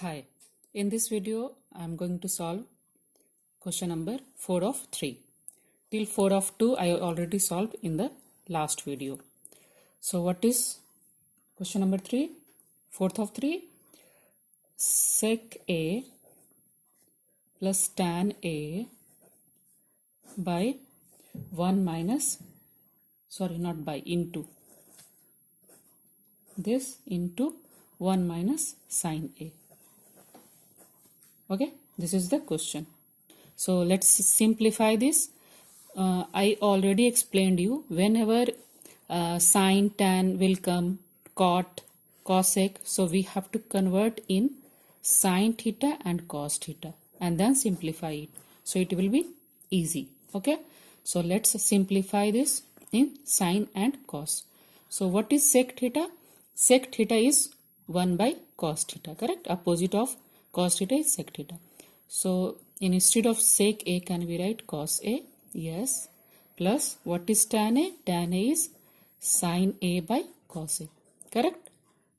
Hi, in this video I am going to solve question number 4 of 3. Till 4 of 2 I already solved in the last video. So what is question number 3? Fourth of 3, sec A plus tan A by 1 minus, into this into 1 minus sin A. Okay, this is the question. So let's simplify this. I already explained you whenever sin, tan will come, cot, cosec. So we have to convert in sin theta and cos theta and then simplify it. So it will be easy. Okay. So let's simplify this in sin and cos. So what is sec theta? Sec theta is 1 by cos theta, correct? Opposite of cos theta is sec theta. So instead of sec A, can we write cos A? Yes. Plus what is tan A? Tan A is sin A by cos A. Correct?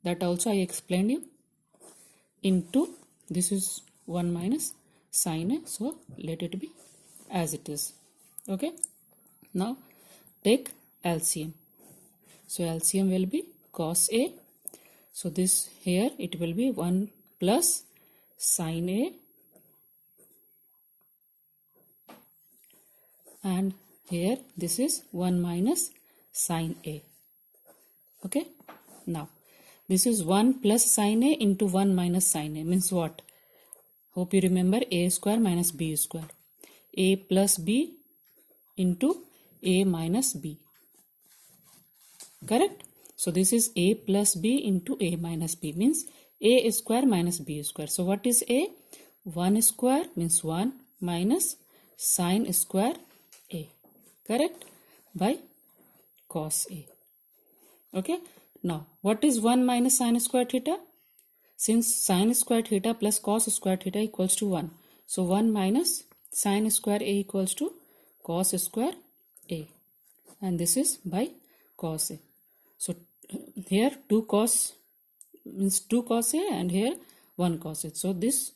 That also I explained you. Into this is 1 minus sin A. So let it be as it is. Okay. Now take LCM. So LCM will be cos A. So this here it will be 1 plus sin A and here this is 1 minus sin A. Okay. Now this is 1 plus sin A into 1 minus sin A means what? Hope you remember A square minus B square. A plus B into A minus B. Correct? So this is A plus B into A minus B means A square minus B square. So what is A? 1 square means 1 minus sin square A. Correct? By cos A. Okay. Now what is 1 minus sin square theta? Since sin square theta plus cos square theta equals to 1. So 1 minus sin square A equals to cos square A. And this is by cos A. So here 2 cos means 2 cos A and here 1 cos A. So this,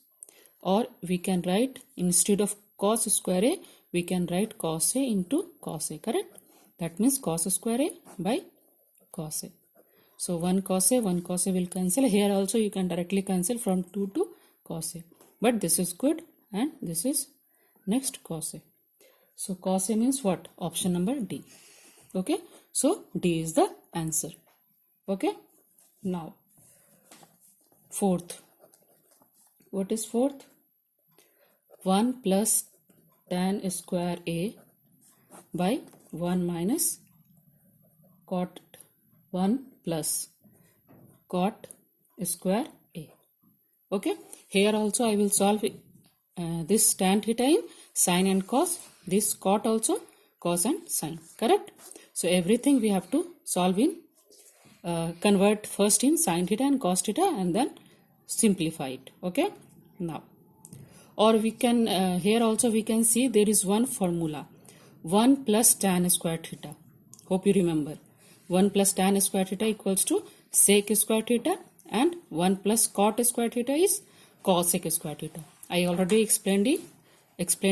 or we can write instead of cos square A, we can write cos A into cos A. Correct? That means cos square A by cos A. So 1 cos A will cancel. Here also you can directly cancel from 2 to cos A. But this is good and this is next cos A. So cos A means what? Option number D. Okay. So D is the answer. Okay. Now fourth. What is fourth? 1 plus tan square A by 1 minus cot 1 plus cot square A. Okay. Here also I will solve this tan theta in sin and cos. This cot also cos and sin. Correct? So everything we have to solve in convert first in sin theta and cos theta and then simplify it. Okay. Now, or we can here also we can see there is one formula, 1 plus tan square theta. Hope you remember. 1 plus tan square theta equals to sec square theta and 1 plus cot square theta is cosec square theta. I already explained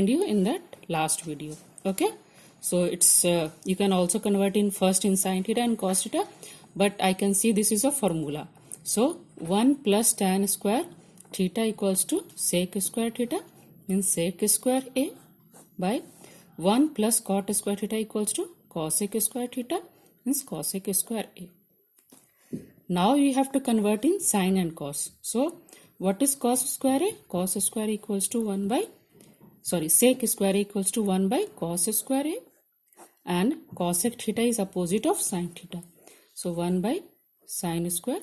you in that last video. Okay. So it's you can also convert in first in sin theta and cos theta, but I can see this is a formula. So 1 plus tan square theta equals to sec square theta means sec square A by 1 plus cot square theta equals to cosec square theta means cosec square A. Now we have to convert in sin and cos. So what is cos square A? Cos square equals to 1 by sec square equals to 1 by cos square A and cosec theta is opposite of sin theta. So 1 by sin square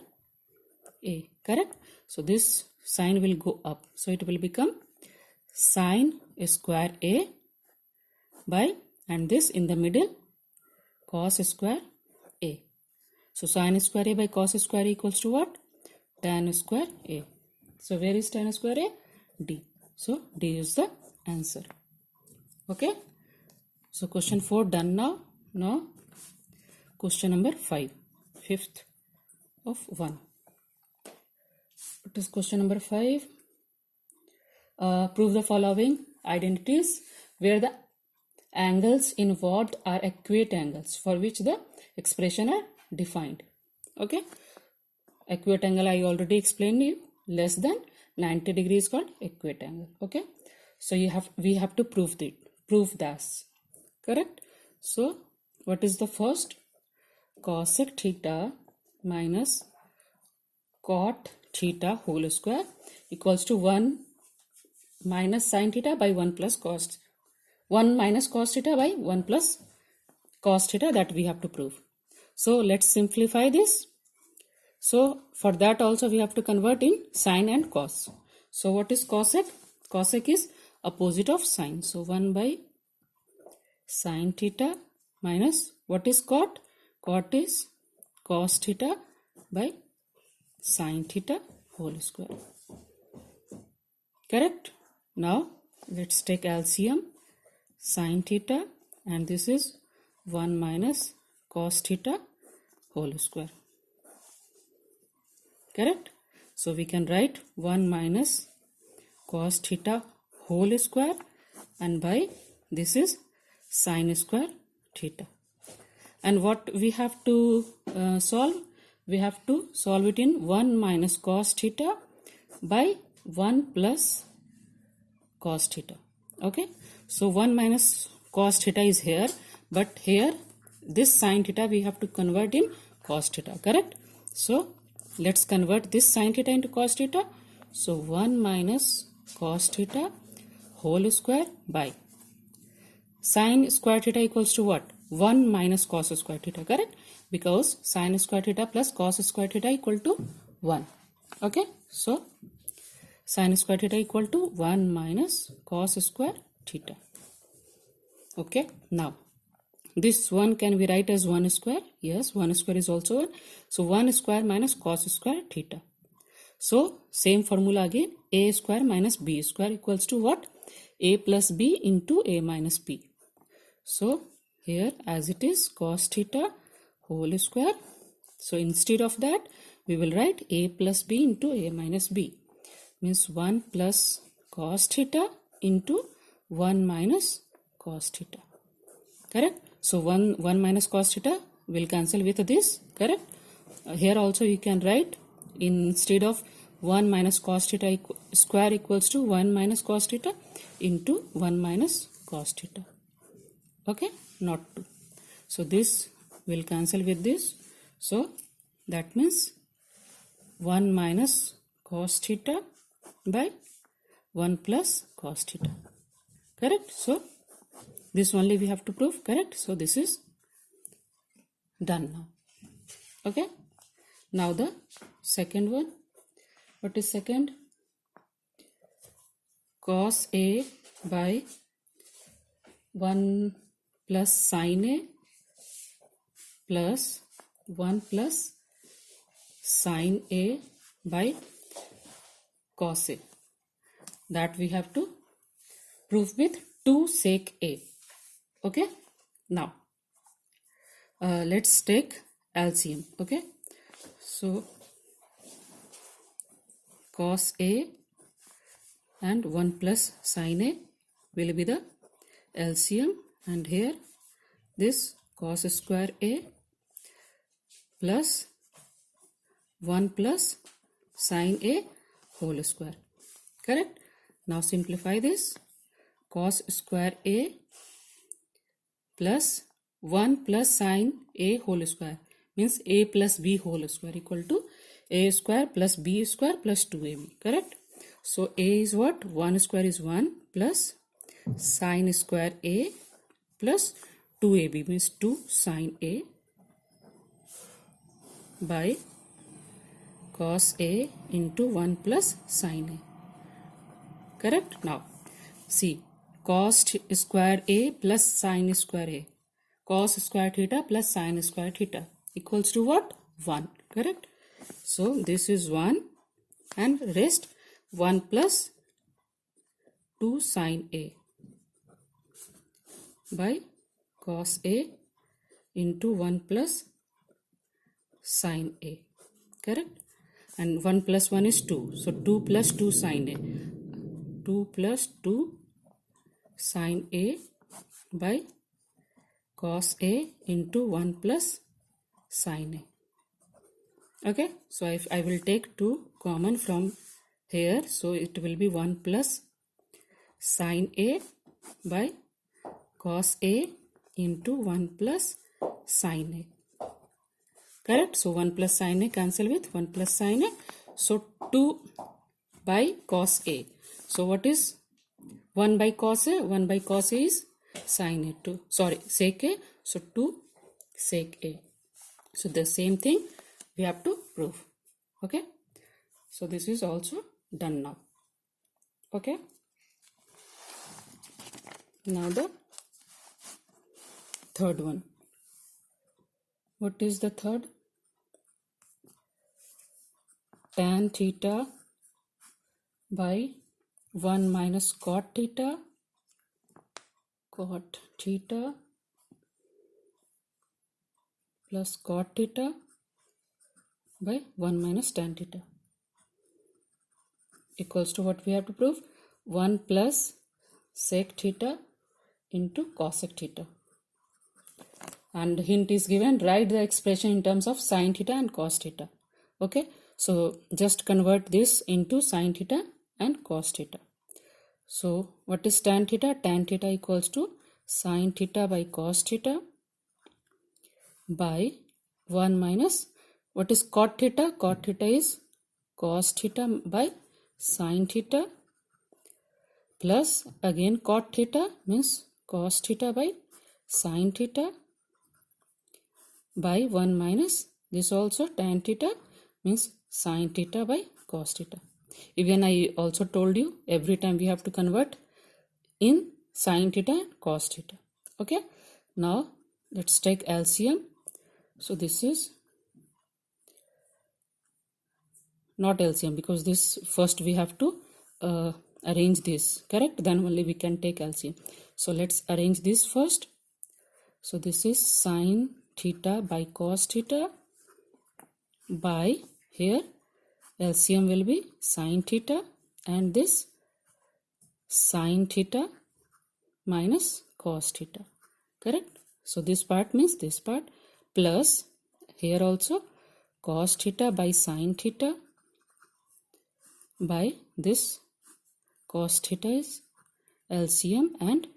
A. Correct? So this sign will go up. So it will become sin square A by, and this in the middle, cos square A. So sin square A by cos square A equals to what? Tan square A. So where is tan square A? D. So D is the answer. Okay. So question 4 done now. Now question number 5. Fifth of 1. What is question number 5? Prove the following identities where the angles involved are acute angles for which the expression are defined. Okay, acute angle I already explained you. Less than 90 degrees called acute angle. Okay, so we have to prove this. Correct. So what is the first? Cosec theta minus cot theta whole square equals to 1 minus sin theta by 1 plus cos 1 minus cos theta by 1 plus cos theta, that we have to prove. So let's simplify this. So for that also we have to convert in sine and cos. So what is cosec? Cosec is opposite of sine. So 1 by sine theta minus what is cot? Cot is cos theta by sine theta whole square. Correct? Now let's take LCM. Sine theta, and this is 1 minus cos theta whole square. Correct? So we can write 1 minus cos theta whole square, and by this is sine square theta. And what we have to solve? We have to solve it in 1 minus cos theta by 1 plus cos theta. Okay, so 1 minus cos theta is here, but here this sine theta we have to convert in cos theta. Correct? So let's convert this sine theta into cos theta. So 1 minus cos theta whole square by sine square theta equals to what? 1 minus cos square theta. Correct? Because sine square theta plus cos square theta equal to 1. Okay, so sine square theta equal to 1 minus cos square theta. Okay, now this 1 can be write as 1 square. Yes, 1 square is also 1. So 1 square minus cos square theta. So same formula again, a square minus b square equals to what? A plus b into a minus b. So here as it is cos theta whole square. So instead of that we will write a plus b into a minus b. Means 1 plus cos theta into 1 minus cos theta. Correct? So 1 minus cos theta will cancel with this. Correct? Here also you can write instead of 1 minus cos theta square equals to 1 minus cos theta into 1 minus cos theta. Okay? Not 2. So this will cancel with this. So that means 1 minus cos theta by 1 plus cos theta. Correct? So this only we have to prove. Correct? So this is done now. Okay? Now the second one. What is second? Cos A by 1 plus sin A plus 1 plus sin A by cos A. That we have to prove with 2 sec A. Okay? Now let's take LCM. Okay? So cos A and 1 plus sin A will be the LCM, and here this cos square A plus 1 plus sin A whole square. Correct? Now simplify this. Cos square A plus 1 plus sin A whole square means A plus B whole square equal to A square plus B square plus 2AB. Correct? So A is what? 1 square is 1 plus sin square A plus 2AB means 2 sin A by cos A into 1 plus sin A. Correct? Now see, cos square A plus sin square A, cos square theta plus sin square theta equals to what? 1. Correct? So this is 1 and rest 1 plus 2 sin A by cos A into 1 plus sin A. Correct? and 1 plus 1 is 2. So 2 plus 2 sine A. 2 plus 2 sine A by cos A into 1 plus sine A. Okay, so if I will take 2 common from here, so it will be 1 plus sine A by cos A into 1 plus sine A. Correct? So 1 plus sine A cancel with 1 plus sine A. So 2 by cos A. So what is 1 by cos A? 1 by cos A is sine A. 2, sorry, sec A. So 2 sec A. So the same thing we have to prove. Okay. So this is also done now. Okay. Now the third one. What is the third? Tan theta by 1 minus cot theta plus cot theta by 1 minus tan theta equals to what we have to prove? 1 plus sec theta into cosec theta. And hint is given, write the expression in terms of sin theta and cos theta. Okay, so just convert this into sin theta and cos theta. So what is tan theta? Tan theta equals to sin theta by cos theta by 1 minus, what is cot theta? Cot theta is cos theta by sin theta plus again cot theta means cos theta by sin theta by 1 minus this also tan theta means sin theta by cos theta. Even I also told you every time we have to convert in sin theta and cos theta. Okay, now let's take LCM. So this is not LCM because this first we have to arrange this, correct? Then only we can take LCM. So let's arrange this first. So this is sin theta by cos theta by, here LCM will be sin theta and this sin theta minus cos theta, correct? So this part means this part plus here also cos theta by sin theta by this cos theta is LCM and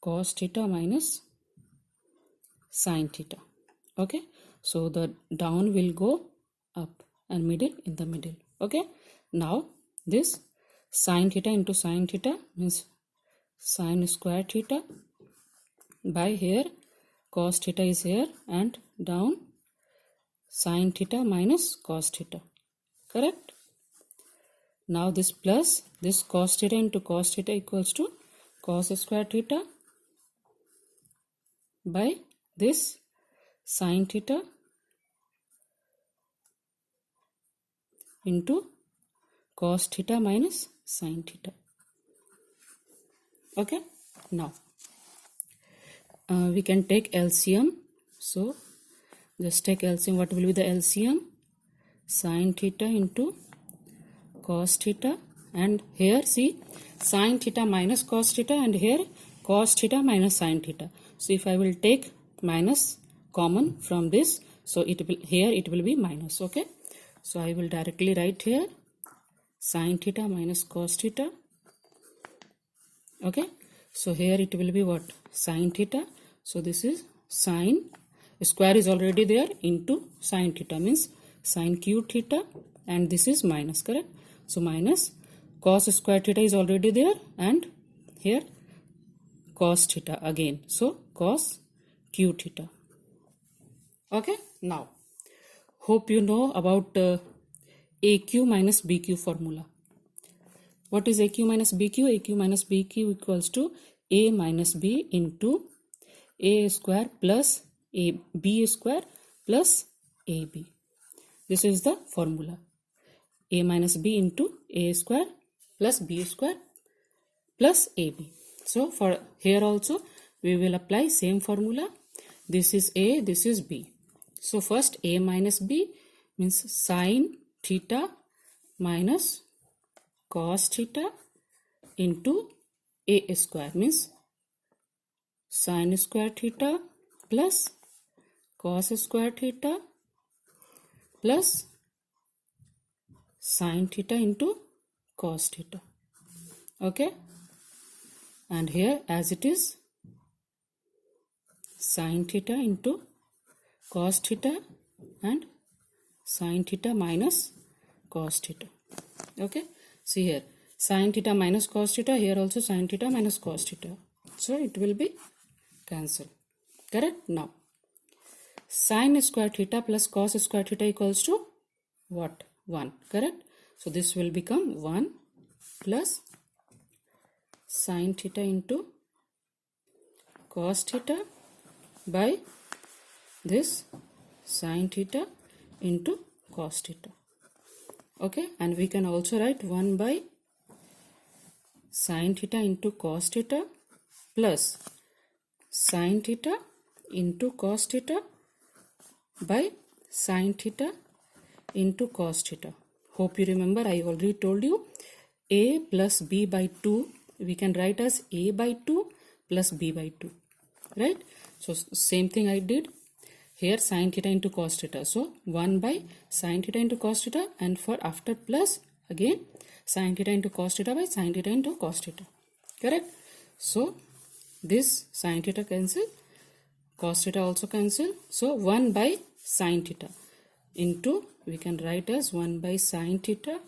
cos theta minus sin theta. Okay, so the down will go up and middle in the middle. Okay, now this sin theta into sin theta means sin square theta by here cos theta is here and down sin theta minus cos theta, correct? Now this plus this cos theta into cos theta equals to cos square theta by this sin theta into cos theta minus sin theta. Okay, now we can take LCM. So just take LCM. What will be the LCM? Sin theta into cos theta, and here see sin theta minus cos theta and here cos theta minus sin theta. So if I will take minus common from this, so it will, here it will be minus. Okay, so I will directly write here sin theta minus cos theta. Okay, so here it will be what? Sin theta. So this is sin square is already there into sin theta means sin cube theta, and this is minus, correct? So minus cos square theta is already there and here cos theta again. So cos q theta. Okay, now hope you know about AQ minus BQ formula. What is AQ minus BQ? AQ minus BQ equals to A minus B into A square plus B square plus AB. This is the formula. A minus B into A square plus B square plus AB. So for here also we will apply same formula. This is A, this is B. So first A minus B means sin theta minus cos theta into a square, means sin square theta plus cos square theta plus sin theta into cos theta. Okay, and here as it is sin theta into cos theta and sin theta minus cos theta. Okay, see here sin theta minus cos theta, here also sin theta minus cos theta, so it will be cancelled. Correct? Now sin square theta plus cos square theta equals to what? 1. Correct? So this will become 1 plus sin theta into cos theta by this sin theta into cos theta. Okay, and we can also write 1 by sin theta into cos theta plus sin theta into cos theta by sin theta into cos theta. Hope you remember, I already told you a plus b by 2 we can write as a by 2 plus b by 2, right? So same thing I did here, sin theta into cos theta, so 1 by sin theta into cos theta, and for after plus again sin theta into cos theta by sin theta into cos theta. Correct? So this sin theta cancel, cos theta also cancel, so 1 by sin theta into, we can write as 1 by sin theta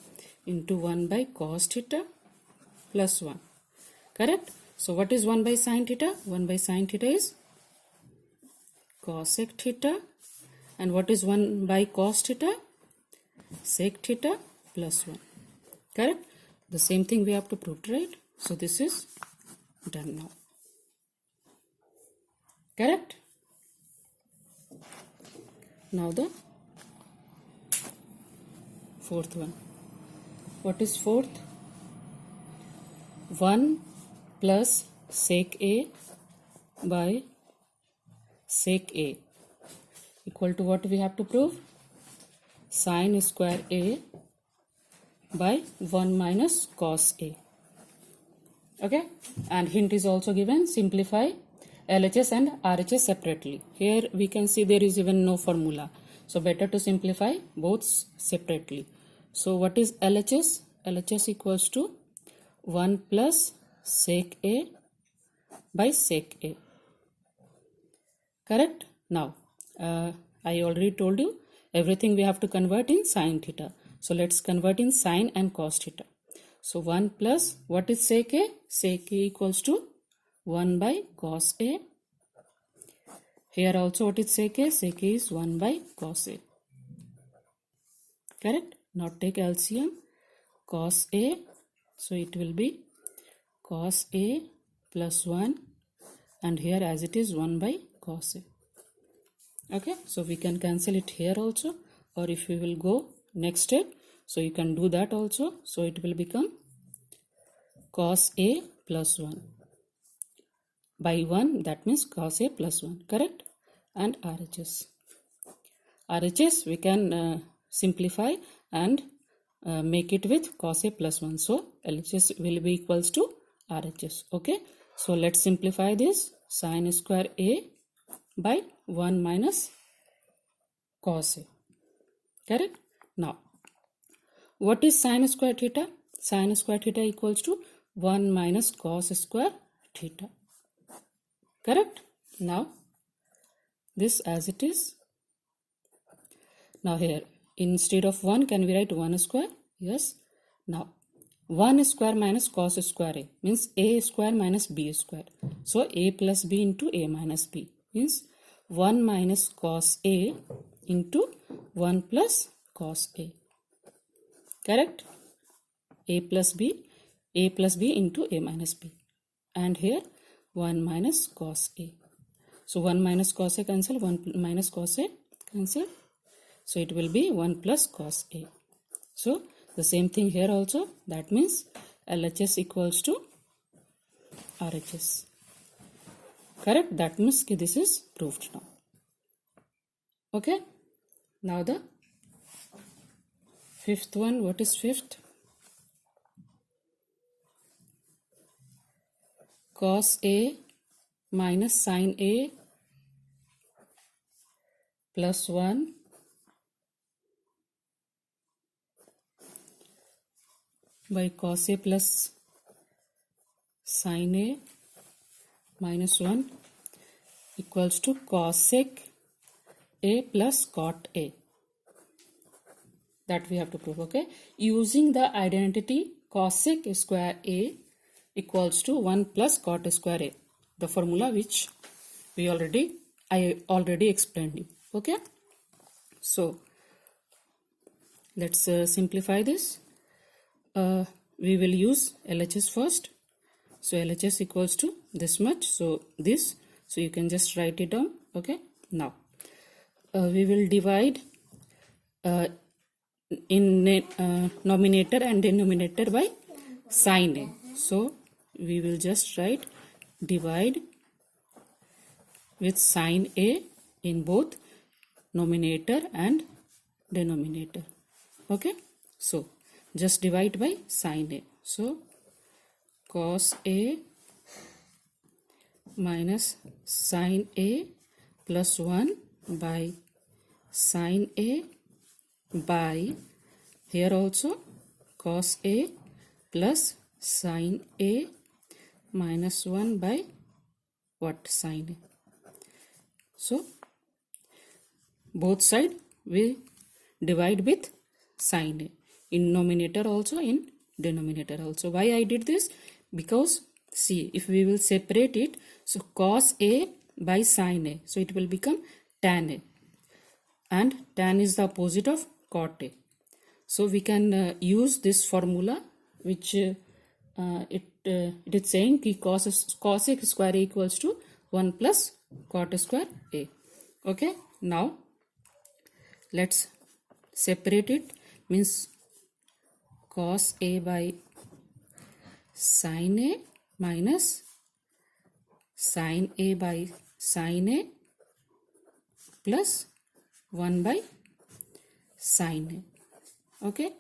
into 1 by cos theta plus 1. Correct? So what is 1 by sin theta? 1 by sin theta is cosec theta, and what is 1 by cos theta? Sec theta plus 1. Correct? The same thing we have to prove, right? So this is done now. Correct? Now the fourth one. What is fourth? 1 plus sec A by sec A equal to what we have to prove? Sin square A by 1 minus cos A. Okay, and hint is also given, simplify LHS and RHS separately. Here we can see there is even no formula, so better to simplify both separately. So what is LHS? LHS equals to 1 plus sec A by sec A. Correct? Now I already told you everything we have to convert in sin theta, so let's convert in sin and cos theta. So 1 plus, what is sec A? Sec A equals to 1 by cos A. Here also what is sec A? Sec A is 1 by cos A. Correct? Now take LCM, cos A, so it will be cos A plus 1, and here as it is 1 by cos A. Okay, so we can cancel it here also, or if we will go next step, so you can do that also. So it will become cos A plus 1 by 1, that means cos A plus 1. Correct? And RHS. RHS we can simplify and make it with cos A plus 1. So LHS will be equals to RHS. Okay, so let's simplify this. Sin square A by 1 minus cos A. Correct? Now what is sin square theta? Sin square theta equals to 1 minus cos square theta. Correct? Now this as it is. Now here instead of 1 can we write 1 square? Yes. Now 1 square minus cos square A means A square minus B square. So A plus B into A minus B means 1 minus cos A into 1 plus cos A. Correct? A plus B into A minus B. And here 1 minus cos A. So 1 minus cos A cancel, 1 minus cos A cancel. So it will be 1 plus cos A. So the same thing here also, that means LHS equals to RHS. Correct? That means this is proved now. Okay? Now the fifth one, what is fifth? Cos A minus sin A plus 1 by cos A plus sin A minus 1 equals to cosec A plus cot A. That we have to prove, okay? Using the identity cosec square A equals to 1 plus cot square A. The formula which I already explained you, okay? So, let's simplify this. We will use LHS first. So, LHS equals to this much. So, this. So, you can just write it down, okay? Now, we will divide in numerator and denominator by sin A. So, we will just write divide with sin A in both numerator and denominator. Okay. So, just divide by sin A. So, cos A minus sin A plus 1 by sin A by, here also cos A plus sin A minus 1 by what? Sin A. So, both side we divide with sin A. In numerator also, in denominator also. Why I did this? Because see, if we will separate it, so cos A by sin A. So, it will become tan A. And tan is the opposite of cot A. So, we can use this formula which it is saying ki cosec square A equals to 1 plus cot square A. Okay. Now, let's separate it. Means cos A by sin A minus sin A by sin A plus 1 by sin A. Okay.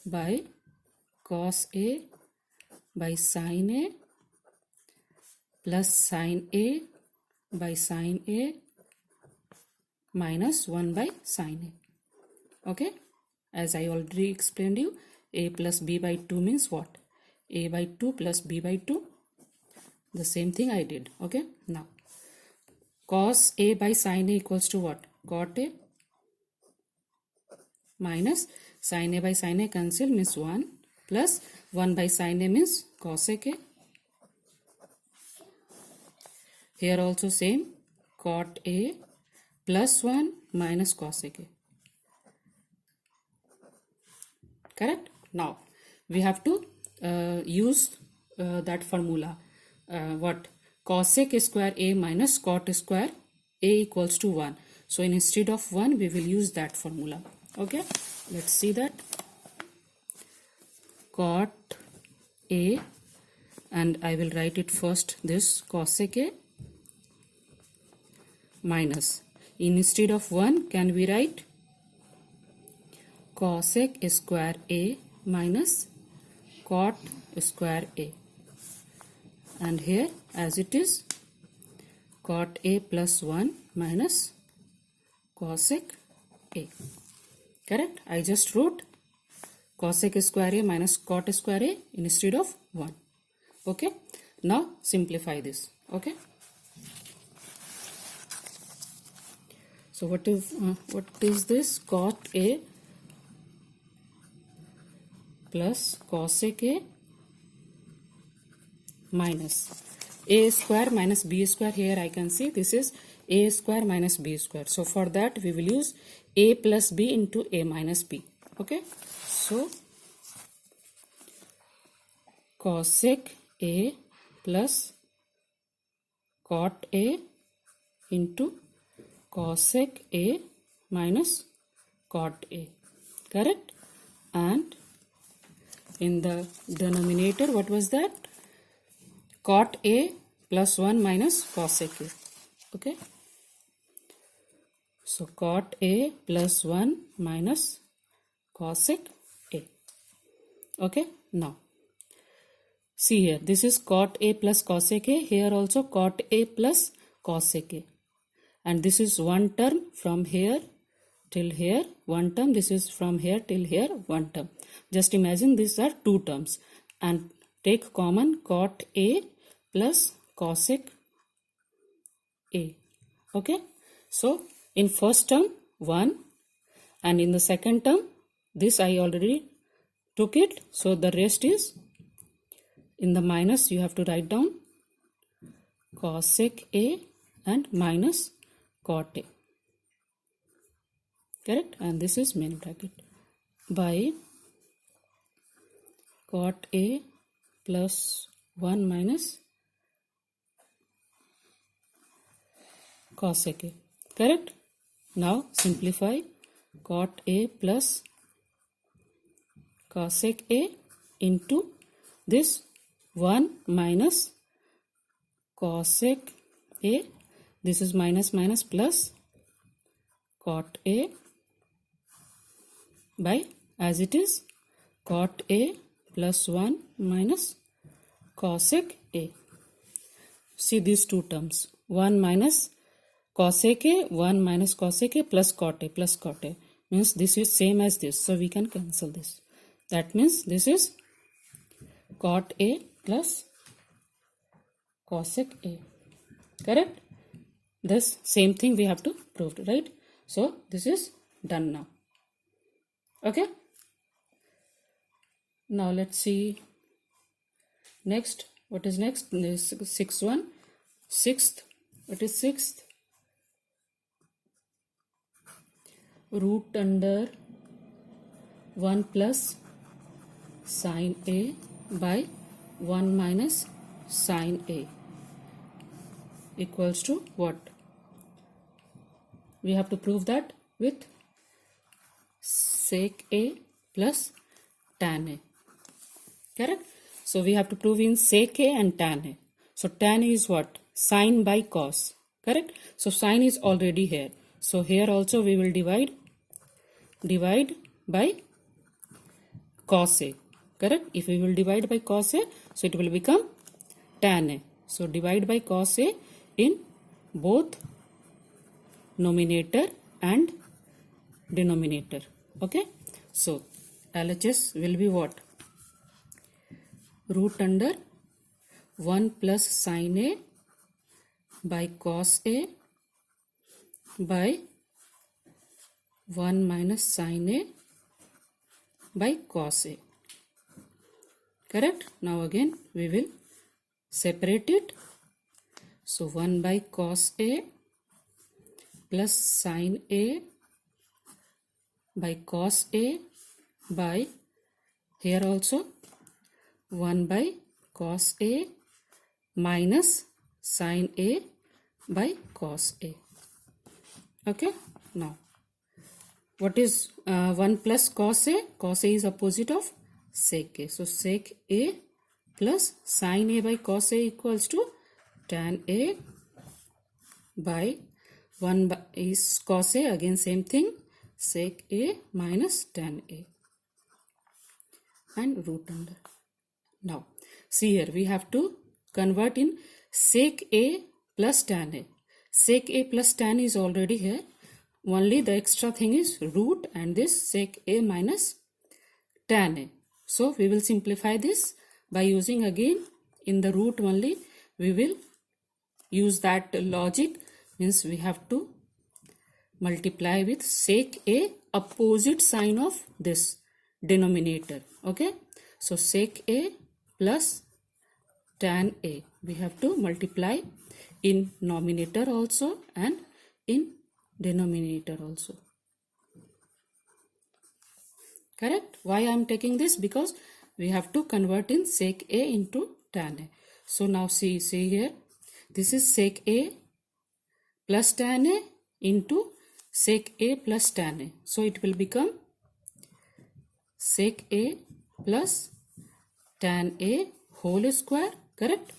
By cos A by sin A plus sin A by sin A minus 1 by sin A. Okay. As I already explained you, A plus B by 2 means what? A by 2 plus B by 2. The same thing I did. Okay. Now, cos A by sin A equals to what? Cot A minus sin A by sin A cancel means 1 plus 1 by sin A means cosec A. Here also same, cot A plus 1 minus cosec A. Correct? Now, we have to use that formula. What? Cosec square A minus cot square A equals to 1. So, instead of 1, we will use that formula. Okay? Let's see that. Cot A, and I will write it first, this cosec A minus, instead of 1, can we write cosec square A minus cot square A, and here as it is cot A plus 1 minus cosec A. Correct? I just wrote cosec square A minus cot square A instead of 1. Okay. Now simplify this. Okay. So what is this? Cot A plus cosec A minus A square minus B square. Here I can see this is A square minus B square. So for that we will use A plus B into A minus B. Okay. So cosec A plus cot A into cosec A minus cot A. Correct? And in the denominator, what was that? Cot A plus 1 minus cosec A. Okay. So cot A plus 1 minus cosec A. Okay, now see here, this is cot A plus cosec A, here also cot A plus cosec A, and this is one term from here till here, one term, this is from here till here, one term. Just imagine these are two terms and take common cot A plus cosec A. Okay, so in first term 1 and in the second term this I already took it, so the rest is in the minus. You have to write down cosec A and minus cot A, correct, and this is main bracket by cot A plus 1 minus cosec A, correct. Now simplify cot A plus cosec A into this 1 minus cosec A, this is minus minus plus cot A by, as it is, cot A plus 1 minus cosec A. See these two terms, 1 minus cosec A, 1 minus cosec A plus cot A means this is same as this, so we can cancel this. That means this is cot A plus cosec A, correct. This same thing we have to prove, right? So this is done now. Okay, now let's see next. What is next? This sixth one. Sixth, what is sixth? Root under 1 plus sine A by 1 minus sine A equals to what? We have to prove that with sec A plus tan A, correct. So we have to prove in sec A and tan A. So tan A is what? Sine by cos, correct. So sine is already here, so here also we will divide by cos A, correct. If we will divide by cos A, so it will become tan A. So divide by cos A in both numerator and denominator. Okay, so LHS will be what? Root under 1 plus sine A by cos A by 1 minus sine A by cos A, correct. Now again we will separate it. So 1 by cos A plus sine A by cos A by, here also 1 by cos A minus sine A by cos A. Okay, now what is 1 plus cos A? Cos A is opposite of sec A. So sec A plus sine A by cos A equals to tan A by 1 by is cos A, again same thing, sec A minus tan A and root under. Now see here, we have to convert in sec A plus tan A. Sec A plus tan is already here, only the extra thing is root and this sec A minus tan A. So we will simplify this by using again in the root only. We will use that logic, means we have to multiply with sec A opposite sign of this denominator. Okay, so sec A plus tan A, we have to multiply in numerator also and in denominator also, correct. Why I am taking this? Because we have to convert in sec A into tan A. So now see here, this is sec A plus tan A into sec A plus tan A. So it will become sec A plus tan A whole square, correct.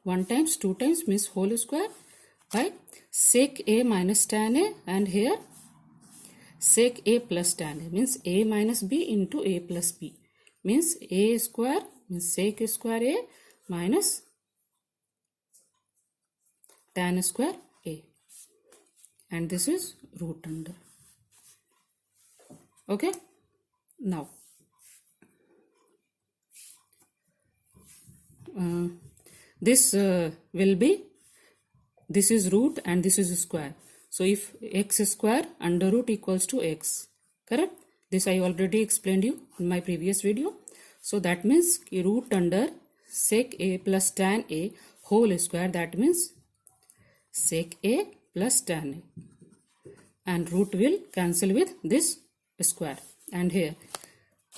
1 times 2 times means whole square by sec A minus tan A, and here sec a plus tan a means a minus b into a plus b means a square means sec square a minus tan square a, and this is root under. Okay, now this will be, this is root and this is square. So if x square under root equals to x, correct? This I already explained you in my previous video. So that means root under sec a plus tan a whole square, that means sec a plus tan a, and root will cancel with this square, and here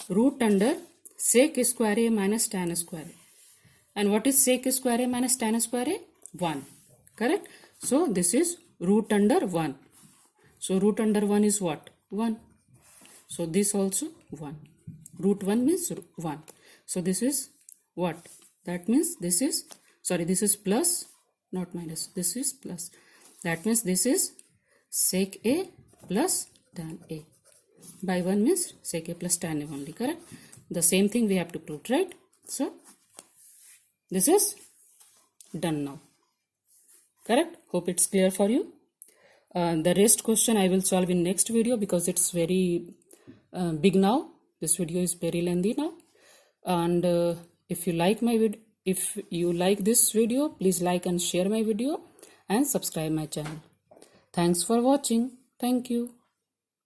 root under sec square a minus tan square a. And what is sec square a minus tan square a? 1, correct? So this is root under 1. So root under 1 is what? 1. So this also 1. Root 1 means 1. So this is what? That means this is, sorry, this is plus, not minus, this is plus. That means this is sec a plus tan a. By 1 means sec a plus tan a only, correct? The same thing we have to prove, right? So this is done now, correct? Hope it's clear for you. The rest question I will solve in next video because it's very big now. This video is very lengthy now. And if you like my video, if you like this video, please like and share my video and subscribe my channel. Thanks for watching. Thank you.